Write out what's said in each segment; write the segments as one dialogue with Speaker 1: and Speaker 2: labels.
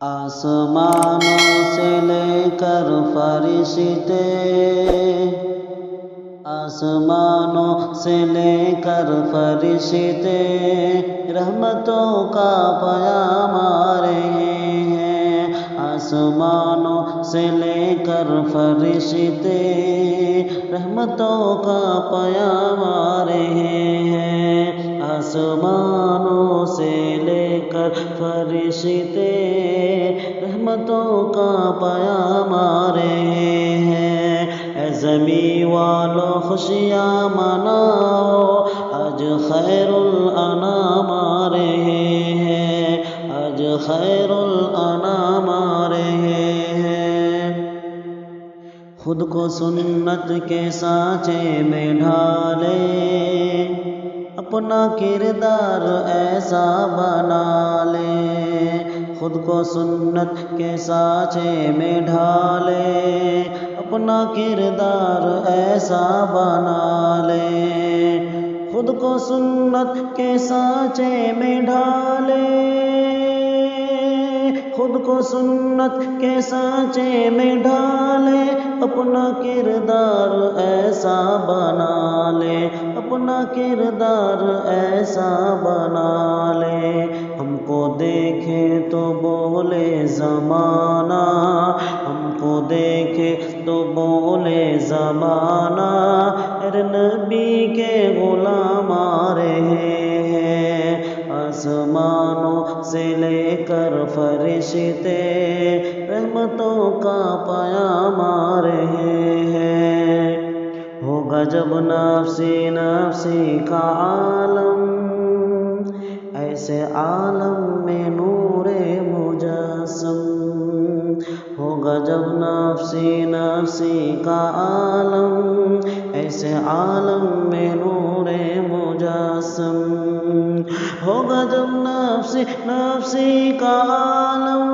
Speaker 1: آسمانوں سے لے کر فرشتے، آسمانوں سے لے کر فرشتے رحمتوں کا پیام آ رہے ہیں۔ آسمانوں سے لے کر فرشتے رحمتوں کا پیام آ رہے ہیں۔ آسمانوں سے لے کر فرشتے رحمتوں کا پیام آ رہے ہیں۔ اے زمین والو خوشیاں مناؤ، آج خیر الانام آ رہے ہیں، آج خیر الانام آ رہے ہیں۔ خود کو سنت کے سانچے میں ڈھالے، اپنا کردار ایسا بنا لے۔ خود کو سنت کے سانچے میں ڈھالے، اپنا کردار ایسا بنا لے۔ خود کو سنت کے سانچے میں ڈھالے، خود کو سنت کے سانچے میں ڈھالے، اپنا کردار ایسا بنا لے، اپنا کردار ایسا بنا لے۔ ہم کو دیکھے تو بولے زمانہ، ہم کو دیکھے تو بولے زمانہ، اے نبی کے غلام آ رہے ہیں۔ آسمانوں سے لے کر فرشتے رحمتوں کا پیام آ رہے ہیں۔ ہوگا جب نفسی نفسی کا عالم، ایسے عالم میں نور مجسم۔ ہوگا جب نفسی نفسی کا عالم، ایسے عالم میں نور مجسم۔ ہوگا جب نفسی نفسی کا عالم،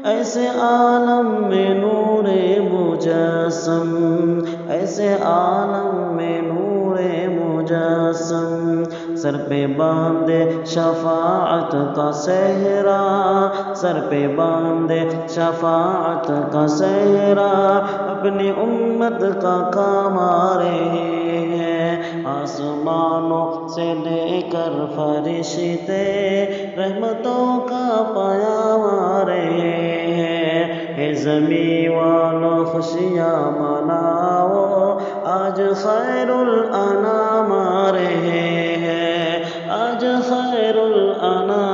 Speaker 1: ایسے عالم میں نور مجسم، ایسے عالم میں نور مجسم۔ سر پہ باندھے شفاعت کا صحرا، سر پہ باندھے شفاعت کا صحرا، اپنی امت کا کام آ رہے ہیں۔ آسمانوں سے لے کر فرشتے رحمتوں کا پیام آ رہے ہیں۔ اے زمین والو خوشیاں مناؤ، آج خیر الانام آ رہے ہیں، آج خیر الانام